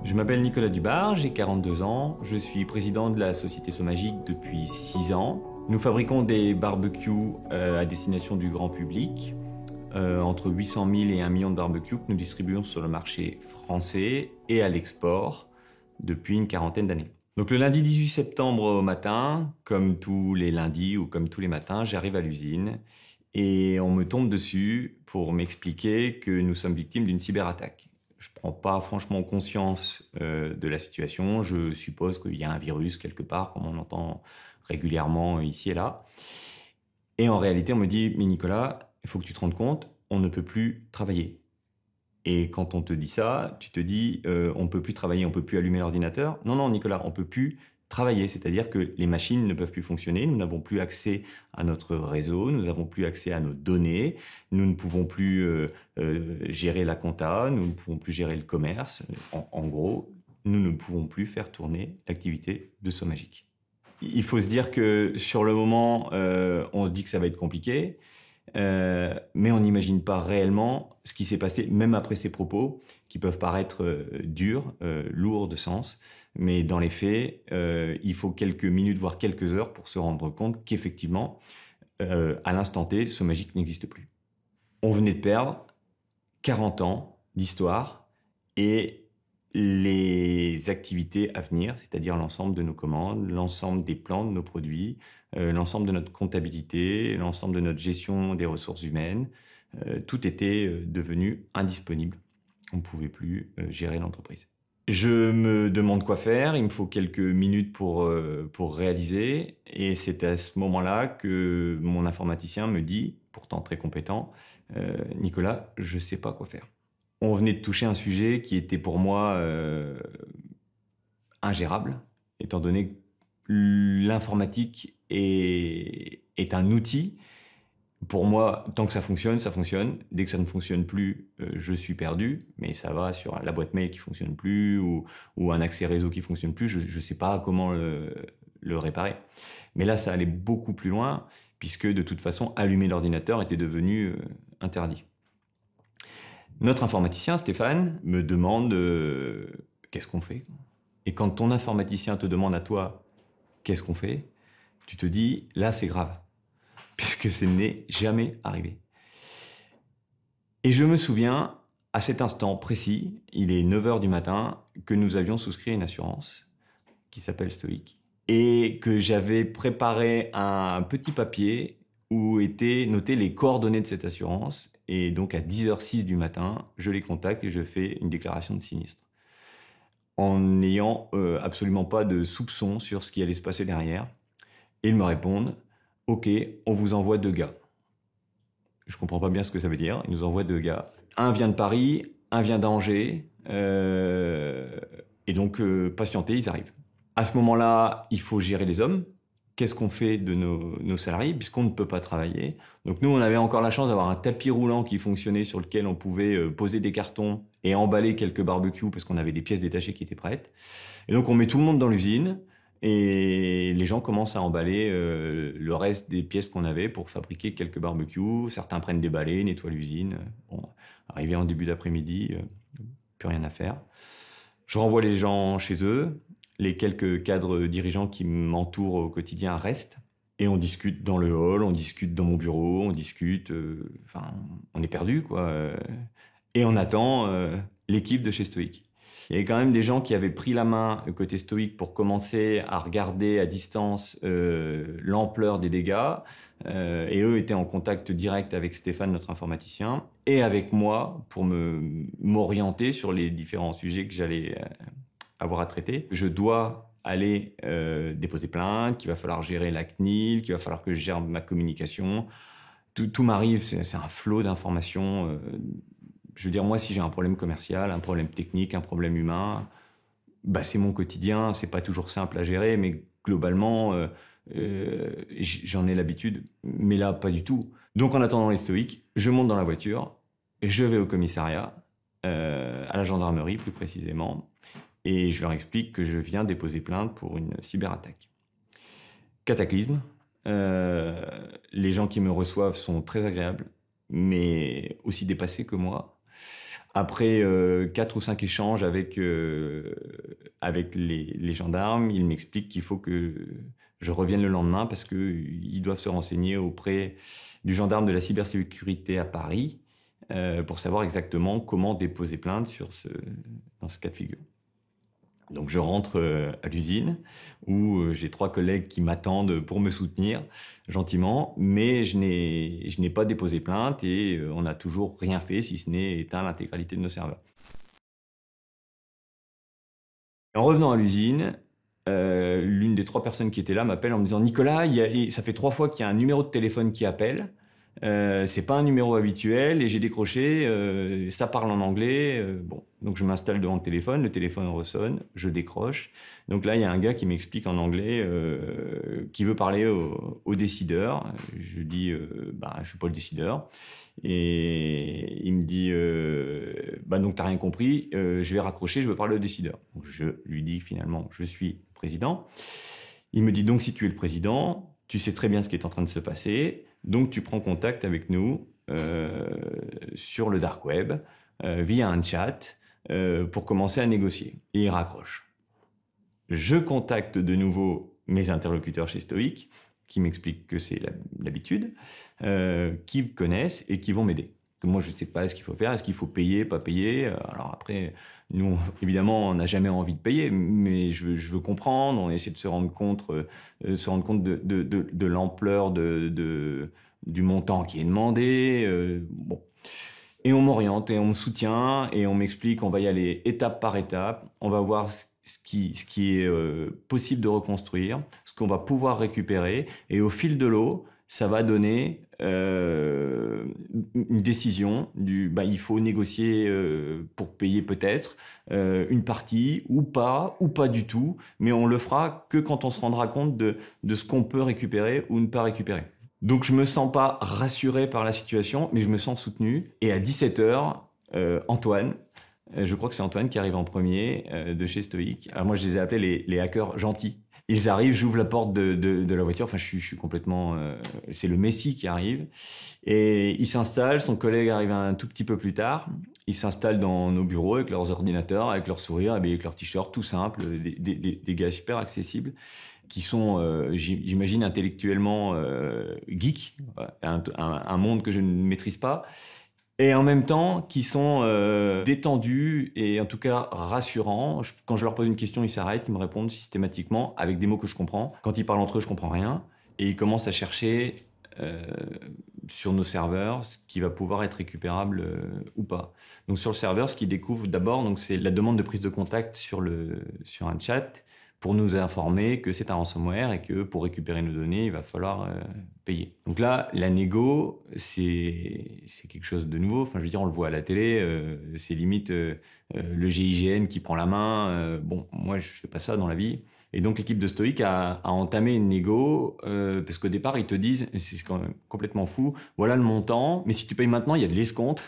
Je m'appelle Nicolas Dubar, j'ai 42 ans, je suis président de la société Somagic depuis 6 ans. Nous fabriquons des barbecues à destination du grand public, entre 800 000 et 1 million de barbecues que nous distribuons sur le marché français et à l'export depuis une quarantaine d'années. Donc le lundi 18 septembre au matin, comme tous les lundis ou comme tous les matins, j'arrive à l'usine et on me tombe dessus pour m'expliquer que nous sommes victimes d'une cyberattaque. Je ne prends pas franchement conscience de la situation. Je suppose qu'il y a un virus quelque part, comme on entend régulièrement ici et là. Et en réalité, on me dit « Mais Nicolas, il faut que tu te rendes compte, on ne peut plus travailler. » Et quand on te dit ça, tu te dis on ne peut plus travailler, on ne peut plus allumer l'ordinateur. Non, non, Nicolas, on ne peut plus travailler. C'est-à-dire que les machines ne peuvent plus fonctionner, nous n'avons plus accès à notre réseau, nous n'avons plus accès à nos données, nous ne pouvons plus gérer la compta, nous ne pouvons plus gérer le commerce. En gros, nous ne pouvons plus faire tourner l'activité de Somagic. Il faut se dire que sur le moment, on se dit que ça va être compliqué. Mais on n'imagine pas réellement ce qui s'est passé, même après ces propos, qui peuvent paraître durs, lourds de sens. Mais dans les faits, il faut quelques minutes, voire quelques heures pour se rendre compte qu'effectivement, à l'instant T, Somagic n'existe plus. On venait de perdre 40 ans d'histoire et les activités à venir, c'est-à-dire l'ensemble de nos commandes, l'ensemble des plans de nos produits, l'ensemble de notre comptabilité, l'ensemble de notre gestion des ressources humaines, tout était devenu indisponible. On ne pouvait plus gérer l'entreprise. Je me demande quoi faire, il me faut quelques minutes pour réaliser, et c'est à ce moment-là que mon informaticien me dit, pourtant très compétent, « Nicolas, je ne sais pas quoi faire ». On venait de toucher un sujet qui était pour moi ingérable, étant donné que l'informatique est un outil. Pour moi, tant que ça fonctionne, ça fonctionne. Dès que ça ne fonctionne plus, je suis perdu. Mais ça va sur la boîte mail qui fonctionne plus ou un accès réseau qui fonctionne plus. Je ne sais pas comment le réparer. Mais là, ça allait beaucoup plus loin, puisque de toute façon, allumer l'ordinateur était devenu interdit. Notre informaticien, Stéphane, me demande qu'est-ce qu'on fait. Et quand ton informaticien te demande à toi qu'est-ce qu'on fait, tu te dis là c'est grave, puisque ce n'est jamais arrivé. Et je me souviens, à cet instant précis, il est 9h du matin, que nous avions souscrit une assurance qui s'appelle Stoic et que j'avais préparé un petit papier où étaient notées les coordonnées de cette assurance. Et donc à 10h06 du matin, je les contacte et je fais une déclaration de sinistre. En n'ayant absolument pas de soupçon sur ce qui allait se passer derrière. Et ils me répondent « Ok, on vous envoie 2 gars ». Je comprends pas bien ce que ça veut dire. Ils nous envoient 2 gars. Un vient de Paris, un vient d'Angers. Et donc, patientez, ils arrivent. À ce moment-là, il faut gérer les hommes. Qu'est-ce qu'on fait de nos salariés puisqu'on ne peut pas travailler? Donc nous, on avait encore la chance d'avoir un tapis roulant qui fonctionnait sur lequel on pouvait poser des cartons et emballer quelques barbecues parce qu'on avait des pièces détachées qui étaient prêtes. Et donc on met tout le monde dans l'usine et les gens commencent à emballer le reste des pièces qu'on avait pour fabriquer quelques barbecues. Certains prennent des balais, nettoient l'usine. Bon, arrivé en début d'après-midi, plus rien à faire. Je renvoie les gens chez eux. Les quelques cadres dirigeants qui m'entourent au quotidien restent. Et on discute dans le hall, on discute dans mon bureau, on discute... on est perdu, quoi. Et on attend l'équipe de chez Stoic. Il y avait quand même des gens qui avaient pris la main côté Stoic pour commencer à regarder à distance l'ampleur des dégâts. Et eux étaient en contact direct avec Stéphane, notre informaticien, et avec moi pour m'orienter sur les différents sujets que j'allais... avoir à traiter. Je dois aller déposer plainte, qu'il va falloir gérer la CNIL, qu'il va falloir que je gère ma communication. Tout m'arrive, c'est un flot d'informations. Je veux dire, moi, si j'ai un problème commercial, un problème technique, un problème humain, bah, c'est mon quotidien, c'est pas toujours simple à gérer, mais globalement, j'en ai l'habitude. Mais là, pas du tout. Donc, en attendant les stoïques, je monte dans la voiture, je vais au commissariat, à la gendarmerie plus précisément, et je leur explique que je viens déposer plainte pour une cyberattaque. Cataclysme. Les gens qui me reçoivent sont très agréables, mais aussi dépassés que moi. Après 4 ou 5 échanges avec les gendarmes, ils m'expliquent qu'il faut que je revienne le lendemain parce qu'ils doivent se renseigner auprès du gendarme de la cybersécurité à Paris pour savoir exactement comment déposer plainte dans ce cas de figure. Donc je rentre à l'usine où j'ai 3 collègues qui m'attendent pour me soutenir gentiment, mais je n'ai pas déposé plainte et on n'a toujours rien fait si ce n'est éteint l'intégralité de nos serveurs. En revenant à l'usine, l'une des 3 personnes qui étaient là m'appelle en me disant « Nicolas, ça fait 3 fois qu'il y a un numéro de téléphone qui appelle. C'est pas un numéro habituel et j'ai décroché, ça parle en anglais. Bon, donc je m'installe devant le téléphone ressonne, je décroche. Donc là, il y a un gars qui m'explique en anglais qui veut parler au décideur. Je dis, je suis pas le décideur. Et il me dit, donc t'as rien compris, je vais raccrocher, je veux parler au décideur. Donc je lui dis finalement, je suis président. Il me dit donc si tu es le président, tu sais très bien ce qui est en train de se passer. Donc, tu prends contact avec nous sur le dark web via un chat pour commencer à négocier. Et il raccroche. Je contacte de nouveau mes interlocuteurs chez Stoic qui m'expliquent que c'est l'habitude, qui me connaissent et qui vont m'aider. Moi, je ne sais pas ce qu'il faut faire. Est-ce qu'il faut payer, pas payer? Alors après, nous, évidemment, on n'a jamais envie de payer, mais je veux comprendre. On essaie de se rendre compte de l'ampleur du montant qui est demandé. Bon. Et on m'oriente et on me soutient et on m'explique. On va y aller étape par étape. On va voir ce qui est possible de reconstruire, ce qu'on va pouvoir récupérer. Et au fil de l'eau, ça va donner une décision il faut négocier pour payer peut-être une partie ou pas du tout, mais on le fera que quand on se rendra compte de ce qu'on peut récupérer ou ne pas récupérer. Donc je me sens pas rassuré par la situation, mais je me sens soutenu. Et à 17h, Antoine, je crois que c'est Antoine qui arrive en premier de chez Stoic. Alors moi je les ai appelés les hackers gentils. Ils arrivent, j'ouvre la porte de la voiture, enfin je suis complètement... c'est le Messie qui arrive. Et il s'installe, son collègue arrive un tout petit peu plus tard. Ils s'installent dans nos bureaux avec leurs ordinateurs, avec leur sourire, avec leur t-shirt tout simple, des gars super accessibles qui sont, j'imagine, intellectuellement geeks, un monde que je ne maîtrise pas. Et en même temps, qui sont détendus et en tout cas rassurants. Quand je leur pose une question, ils s'arrêtent, ils me répondent systématiquement avec des mots que je comprends. Quand ils parlent entre eux, je comprends rien. Et ils commencent à chercher sur nos serveurs ce qui va pouvoir être récupérable ou pas. Donc sur le serveur, ce qu'ils découvrent d'abord, c'est la demande de prise de contact sur un chat pour nous informer que c'est un ransomware et que pour récupérer nos données, il va falloir payer. Donc là, la négo, c'est quelque chose de nouveau. Enfin, je veux dire, on le voit à la télé, c'est limite le GIGN qui prend la main. Bon, moi, je fais pas ça dans la vie. Et donc, l'équipe de Stoic a entamé une négo parce qu'au départ, ils te disent, c'est quand même complètement fou, voilà le montant, mais si tu payes maintenant, il y a de l'escompte.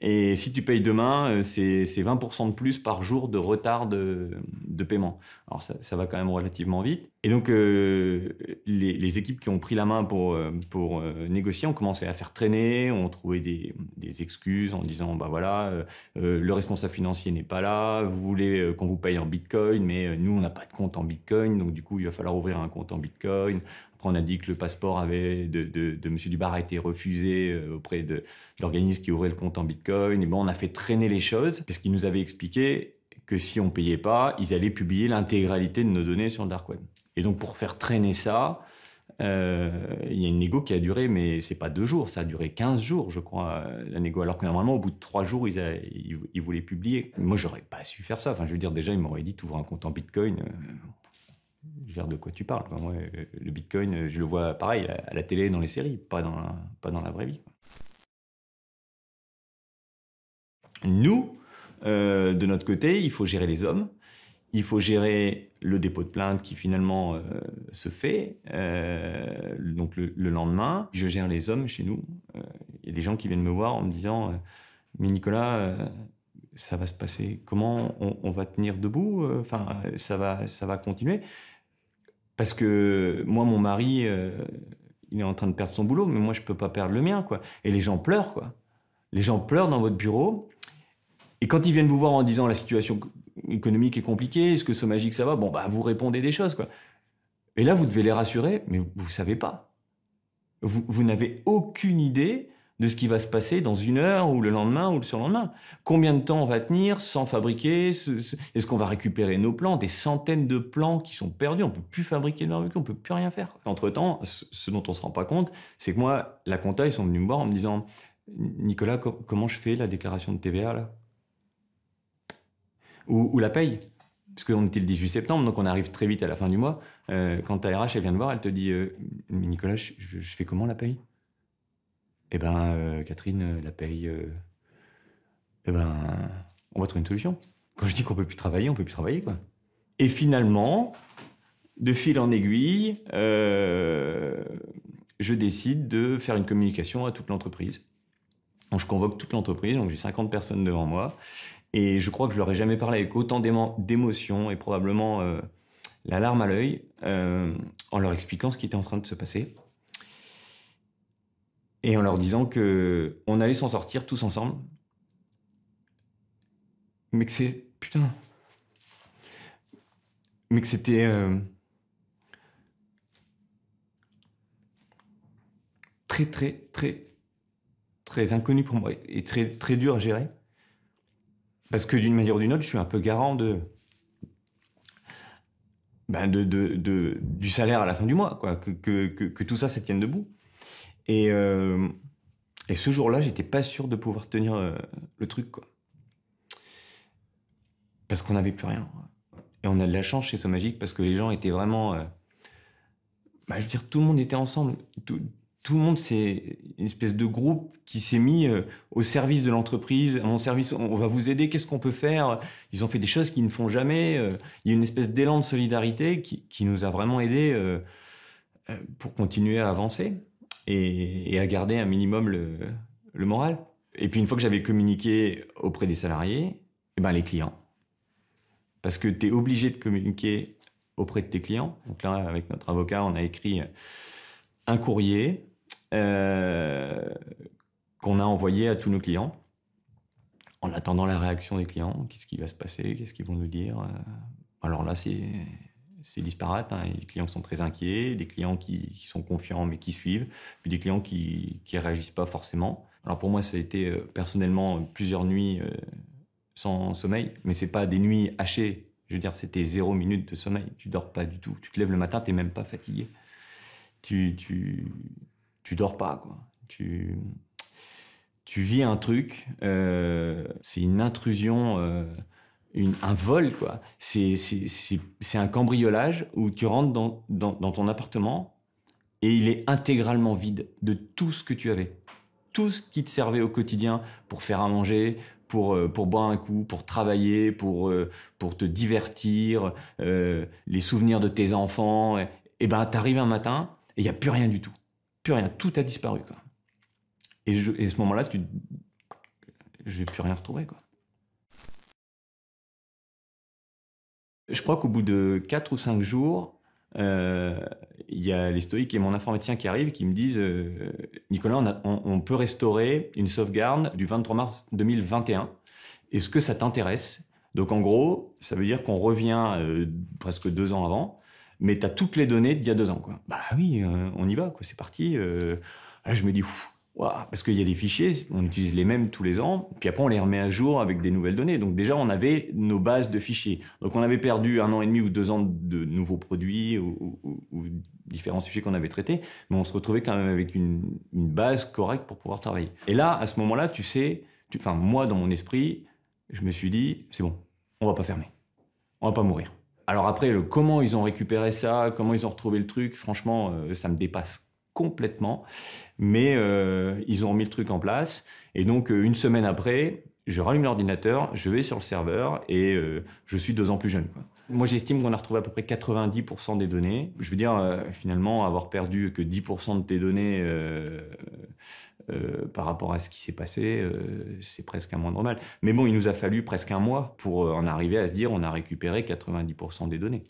Et si tu payes demain, c'est 20% de plus par jour de retard de paiement. Alors ça va quand même relativement vite. Et donc les équipes qui ont pris la main pour négocier ont commencé à faire traîner, ont trouvé des excuses en disant le responsable financier n'est pas là, vous voulez qu'on vous paye en Bitcoin, mais nous on n'a pas de compte en Bitcoin, donc du coup il va falloir ouvrir un compte en Bitcoin. On a dit que le passeport de M. Dubar a été refusé auprès de l'organisme qui ouvrait le compte en Bitcoin. Et on a fait traîner les choses parce qu'ils nous avaient expliqué que si on ne payait pas, ils allaient publier l'intégralité de nos données sur le dark web. Et donc pour faire traîner ça, il y a une négo qui a duré, mais c'est pas 2 jours, ça a duré 15 jours, je crois, la négo. Alors que normalement, au bout de 3 jours, ils voulaient publier. Moi, j'aurais pas su faire ça. Enfin, je veux dire, déjà, ils m'auraient dit, tu ouvres un compte en Bitcoin. Je veux dire, de quoi tu parles? Moi, le Bitcoin, je le vois pareil à la télé, dans les séries, pas dans la vraie vie. Nous, de notre côté, il faut gérer les hommes, il faut gérer le dépôt de plainte qui finalement se fait, donc le lendemain. Je gère les hommes chez nous. Il y a des gens qui viennent me voir en me disant mais Nicolas, ça va se passer comment? On va tenir debout? Enfin, ça va continuer? Parce que moi, mon mari, il est en train de perdre son boulot, mais moi, je peux pas perdre le mien, quoi. Et les gens pleurent, quoi. Les gens pleurent dans votre bureau. Et quand ils viennent vous voir en disant la situation économique est compliquée, est-ce que Somagic ça va? Bon, bah, vous répondez des choses, quoi. Et là, vous devez les rassurer, mais vous ne savez pas. Vous n'avez aucune idée de ce qui va se passer dans 1 heure ou le lendemain ou le surlendemain. Combien de temps on va tenir sans fabriquer? Est-ce qu'on va récupérer nos plants? Des centaines de plants qui sont perdus. On ne peut plus fabriquer de barbecue, on ne peut plus rien faire. Entre-temps, ce dont on ne se rend pas compte, c'est que moi, la compta, ils sont venus me voir en me disant « Nicolas, comment je fais la déclaration de TVA là ?» ou la paye. Parce qu'on était le 18 septembre, donc on arrive très vite à la fin du mois. Quand ta RH, elle vient te voir, elle te dit « Nicolas, je fais comment la paye ?» Eh ben, Catherine, la paye, eh ben, on va trouver une solution. Quand je dis qu'on peut plus travailler, on peut plus travailler, quoi. Et finalement, de fil en aiguille, je décide de faire une communication à toute l'entreprise. Donc, je convoque toute l'entreprise, donc j'ai 50 personnes devant moi. Et je crois que je leur ai jamais parlé avec autant d'émotion et probablement la larme à l'œil, en leur expliquant ce qui était en train de se passer. Et en leur disant qu'on allait s'en sortir tous ensemble. Mais que c'est... Putain. Mais que c'était... très, très, très, très inconnu pour moi et très, très dur à gérer. Parce que d'une manière ou d'une autre, je suis un peu garant du salaire à la fin du mois, quoi. Que tout ça tienne debout. Et ce jour-là, j'étais pas sûr de pouvoir tenir le truc, quoi. Parce qu'on n'avait plus rien. Et on a de la chance chez Somagic parce que les gens étaient vraiment... je veux dire, tout le monde était ensemble. Tout le monde, c'est une espèce de groupe qui s'est mis au service de l'entreprise. À mon service, on va vous aider, qu'est-ce qu'on peut faire? Ils ont fait des choses qu'ils ne font jamais. Il y a une espèce d'élan de solidarité qui nous a vraiment aidés pour continuer à avancer et à garder un minimum le moral. Et puis une fois que j'avais communiqué auprès des salariés, les clients. Parce que tu es obligé de communiquer auprès de tes clients. Donc là, avec notre avocat, on a écrit un courrier qu'on a envoyé à tous nos clients en attendant la réaction des clients. Qu'est-ce qui va se passer? Qu'est-ce qu'ils vont nous dire? Alors là, c'est disparate. Hein. Il y a des clients qui sont très inquiets, des clients qui sont confiants mais qui suivent, puis des clients qui réagissent pas forcément. Alors pour moi, ça a été personnellement plusieurs nuits sans sommeil, mais c'est pas des nuits hachées. Je veux dire, c'était 0 minute de sommeil. Tu dors pas du tout. Tu te lèves le matin, t'es même pas fatigué. Tu dors pas, quoi. Tu vis un truc, c'est une intrusion, un vol, quoi. C'est un cambriolage où tu rentres dans ton appartement et il est intégralement vide de tout ce que tu avais. Tout ce qui te servait au quotidien pour faire à manger, pour boire un coup, pour travailler, pour te divertir, les souvenirs de tes enfants. Et t'arrives un matin et il n'y a plus rien du tout. Plus rien. Tout a disparu, quoi. Et à ce moment-là, je vais plus rien retrouver, quoi. Je crois qu'au bout de 4 ou 5 jours, il y a les stoïques et mon informaticien qui arrivent et qui me disent Nicolas, on peut restaurer une sauvegarde du 23 mars 2021. Est-ce que ça t'intéresse? Donc en gros, ça veut dire qu'on revient presque 2 ans avant, mais tu as toutes les données d'il y a 2 ans, quoi. Bah oui, on y va, quoi, c'est parti. Là, je me dis, parce qu'il y a des fichiers, on utilise les mêmes tous les ans, puis après on les remet à jour avec des nouvelles données. Donc déjà, on avait nos bases de fichiers. Donc on avait perdu 1 an et demi ou 2 ans de nouveaux produits ou différents sujets qu'on avait traités, mais on se retrouvait quand même avec une base correcte pour pouvoir travailler. Et là, à ce moment-là, moi, dans mon esprit, je me suis dit, c'est bon, on va pas fermer, on va pas mourir. Alors après, comment ils ont récupéré ça, comment ils ont retrouvé le truc, franchement, ça me dépasse complètement. Mais ils ont mis le truc en place. Et donc, 1 semaine après, je rallume l'ordinateur, je vais sur le serveur et je suis 2 ans plus jeune, quoi. Moi, j'estime qu'on a retrouvé à peu près 90% des données. Je veux dire, finalement, avoir perdu que 10% de tes données par rapport à ce qui s'est passé, c'est presque un moindre mal. Mais bon, il nous a fallu presque 1 mois pour en arriver à se dire on a récupéré 90% des données.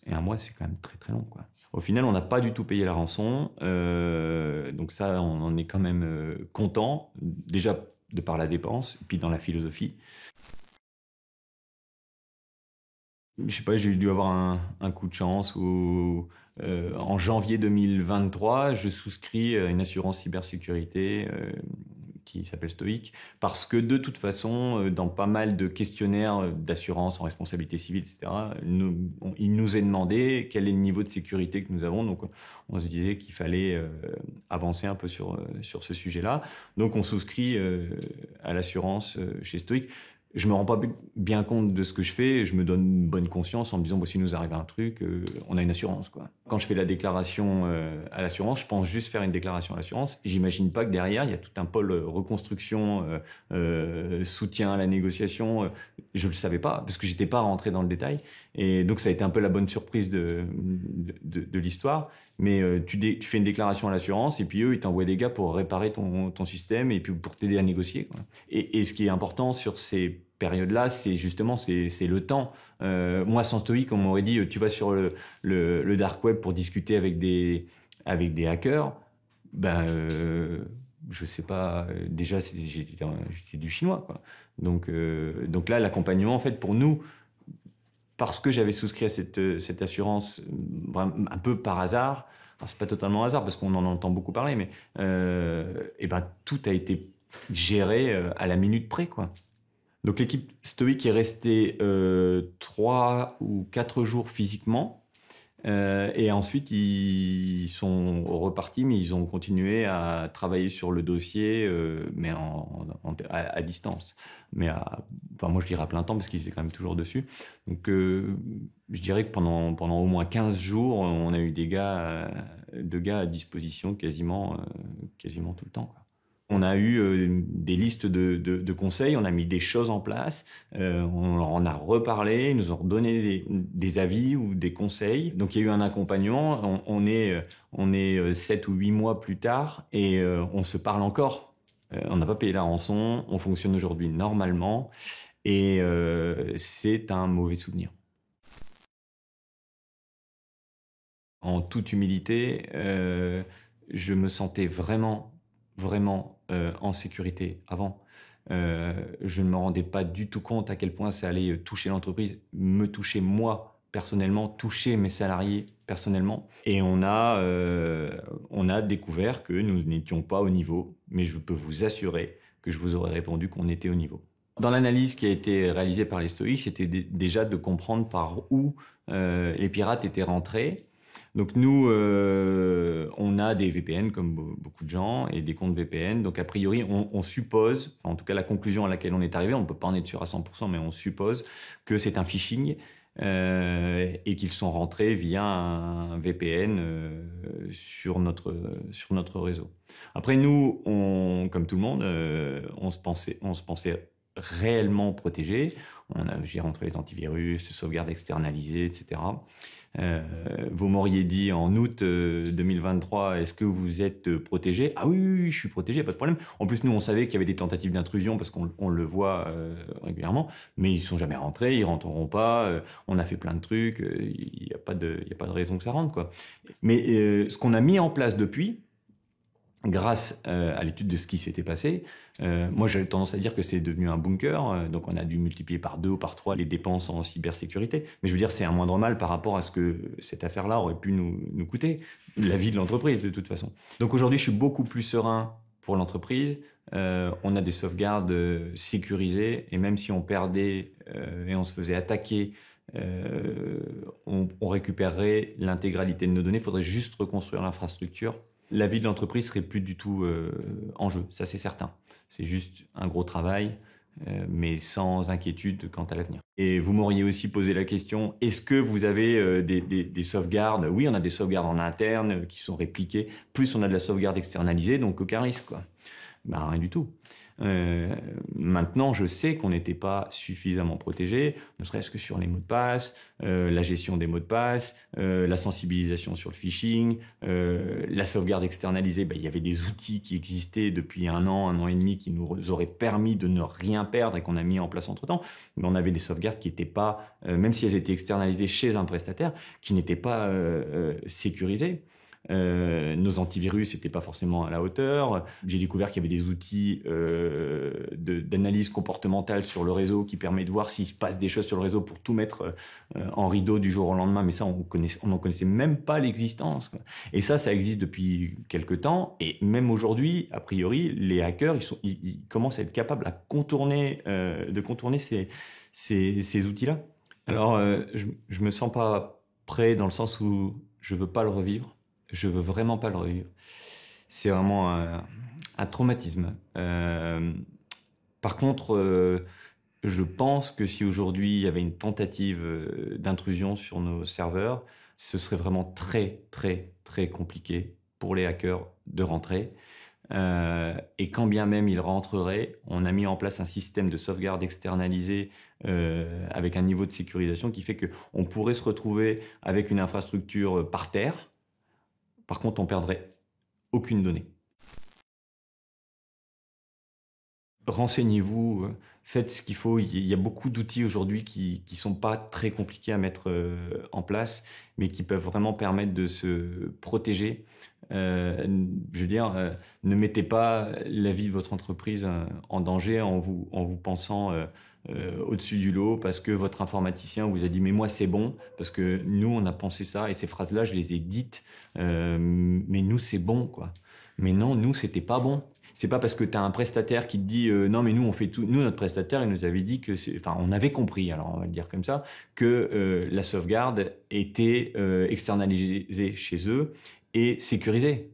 Et 1 mois, c'est quand même très très long, quoi. Au final, on n'a pas du tout payé la rançon. Donc ça, on en est quand même content. Déjà, de par la dépense, et puis dans la philosophie. Je sais pas, j'ai dû avoir un coup de chance où en janvier 2023, je souscris à une assurance cybersécurité qui s'appelle Stoic, parce que de toute façon, dans pas mal de questionnaires d'assurance en responsabilité civile, etc., il nous est demandé quel est le niveau de sécurité que nous avons. Donc, on se disait qu'il fallait avancer un peu sur ce sujet-là. Donc, on souscrit à l'assurance chez Stoic. Je me rends pas bien compte de ce que je fais, je me donne une bonne conscience en me disant, bon, s'il nous arrive un truc, on a une assurance, quoi. Quand je fais la déclaration à l'assurance, je pense juste faire une déclaration à l'assurance. J'imagine pas que derrière, il y a tout un pôle reconstruction, soutien à la négociation. Je le savais pas, parce que j'étais pas rentré dans le détail. Et donc, ça a été un peu la bonne surprise de l'histoire. Mais tu fais une déclaration à l'assurance et puis eux, ils t'envoient des gars pour réparer ton système et puis pour t'aider à négocier, quoi. Et ce qui est important sur ces périodes-là, c'est justement c'est le temps. Moi, sans Stoic, on m'aurait dit, tu vas sur le dark web pour discuter avec des hackers. Ben, je sais pas. Déjà, c'est du chinois, quoi. Donc là, l'accompagnement, en fait, pour nous, parce que j'avais souscrit à cette assurance un peu par hasard. Alors, c'est pas totalement hasard parce qu'on en entend beaucoup parler, mais et ben tout a été géré à la minute près, quoi. Donc l'équipe Stoic est restée 3 ou 4 jours physiquement. Et ensuite, ils sont repartis, mais ils ont continué à travailler sur le dossier, mais à distance. Mais enfin, moi, je dirais à plein temps, parce qu'ils étaient quand même toujours dessus. Donc, je dirais que pendant au moins 15 jours, on a eu deux gars à disposition quasiment tout le temps, quoi. On a eu des listes de conseils, on a mis des choses en place, on leur en a reparlé, ils nous ont redonné des avis ou des conseils. Donc il y a eu un accompagnement, on est 7 ou 8 mois plus tard et on se parle encore. On n'a pas payé la rançon, on fonctionne aujourd'hui normalement et c'est un mauvais souvenir. En toute humilité, je me sentais vraiment en sécurité avant. Je ne me rendais pas du tout compte à quel point ça allait toucher l'entreprise, me toucher moi personnellement, toucher mes salariés personnellement. Et on a découvert que nous n'étions pas au niveau, mais je peux vous assurer que je vous aurais répondu qu'on était au niveau. Dans l'analyse qui a été réalisée par les Stoïques, c'était déjà de comprendre par où les pirates étaient rentrés. Donc nous, on a des VPN comme beaucoup de gens et des comptes VPN. Donc a priori, on suppose, enfin, en tout cas la conclusion à laquelle on est arrivé, on ne peut pas en être sûr à 100%, mais on suppose que c'est un phishing et qu'ils sont rentrés via un VPN sur notre réseau. Après nous, comme tout le monde, on se pensait réellement protégé. On a géré entre les antivirus, les sauvegardes externalisées, etc. Vous m'auriez dit en août 2023, est-ce que vous êtes protégé? Ah oui, je suis protégé, pas de problème. En plus, nous, on savait qu'il y avait des tentatives d'intrusion parce qu'on le voit régulièrement, mais ils sont jamais rentrés, ils rentreront pas. On a fait plein de trucs, il n'y a pas de raison que ça rentre, quoi. Mais ce qu'on a mis en place depuis, grâce à l'étude de ce qui s'était passé, moi j'avais tendance à dire que c'est devenu un bunker, donc on a dû multiplier par 2 ou par 3 les dépenses en cybersécurité. Mais je veux dire, c'est un moindre mal par rapport à ce que cette affaire-là aurait pu nous coûter, la vie de l'entreprise de toute façon. Donc aujourd'hui, je suis beaucoup plus serein pour l'entreprise. On a des sauvegardes sécurisées, et même si on perdait et on se faisait attaquer, on récupérerait l'intégralité de nos données. Il faudrait juste reconstruire l'infrastructure. La vie de l'entreprise serait plus du tout en jeu, ça c'est certain. C'est juste un gros travail, mais sans inquiétude quant à l'avenir. Et vous m'auriez aussi posé la question, est-ce que vous avez des sauvegardes? Oui, on a des sauvegardes en interne qui sont répliquées, plus on a de la sauvegarde externalisée, donc aucun risque, quoi. Ben, rien du tout. Maintenant, je sais qu'on n'était pas suffisamment protégé, ne serait-ce que sur les mots de passe, la gestion des mots de passe, la sensibilisation sur le phishing, la sauvegarde externalisée. Ben, il y avait des outils qui existaient depuis un an et demi qui nous auraient permis de ne rien perdre et qu'on a mis en place entre-temps. Mais on avait des sauvegardes qui n'étaient pas, même si elles étaient externalisées chez un prestataire, qui n'étaient pas sécurisées. Nos antivirus n'étaient pas forcément à la hauteur. J'ai découvert qu'il y avait des outils d'analyse comportementale sur le réseau qui permettent de voir s'il se passe des choses sur le réseau pour tout mettre en rideau du jour au lendemain. Mais ça, on n'en connaissait même pas l'existence, quoi. Et ça existe depuis quelques temps. Et même aujourd'hui, a priori, les hackers, ils commencent à être capables de contourner ces outils-là. Alors, je me sens pas prêt dans le sens où je veux pas le revivre. Je veux vraiment pas le revivre. C'est vraiment un traumatisme. Par contre, je pense que si aujourd'hui il y avait une tentative d'intrusion sur nos serveurs, ce serait vraiment très, très, très compliqué pour les hackers de rentrer. Et quand bien même ils rentreraient, on a mis en place un système de sauvegarde externalisé avec un niveau de sécurisation qui fait qu'on pourrait se retrouver avec une infrastructure par terre. Par contre, on perdrait aucune donnée. Renseignez-vous, faites ce qu'il faut. Il y a beaucoup d'outils aujourd'hui qui sont pas très compliqués à mettre en place, mais qui peuvent vraiment permettre de se protéger. Je veux dire, ne mettez pas la vie de votre entreprise en danger en vous pensant au-dessus du lot parce que votre informaticien vous a dit « mais moi c'est bon » parce que nous on a pensé ça et ces phrases-là je les ai dites « mais nous c'est bon quoi ». Mais non, nous c'était pas bon. C'est pas parce que tu as un prestataire qui te dit non mais nous on fait tout. Nous notre prestataire il nous avait dit que on avait compris, alors on va le dire comme ça, que la sauvegarde était externalisée chez eux et sécurisée.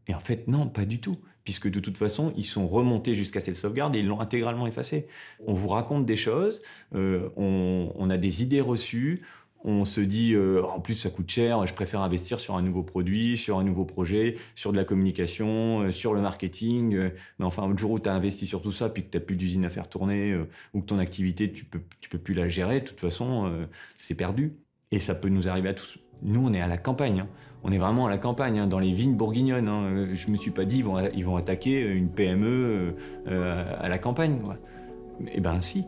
Et en fait non, pas du tout, puisque de toute façon ils sont remontés jusqu'à cette sauvegarde et ils l'ont intégralement effacée. On vous raconte des choses, on a des idées reçues. On se dit, en plus ça coûte cher, je préfère investir sur un nouveau produit, sur un nouveau projet, sur de la communication, sur le marketing. Mais enfin, le jour où tu as investi sur tout ça, puis que tu n'as plus d'usine à faire tourner, ou que ton activité, tu peux plus la gérer, de toute façon, c'est perdu. Et ça peut nous arriver à tous. Nous, on est à la campagne, hein. On est vraiment à la campagne, hein, dans les vignes bourguignonnes, hein. Je me suis pas dit, ils vont attaquer une PME à la campagne, quoi. Eh ben si.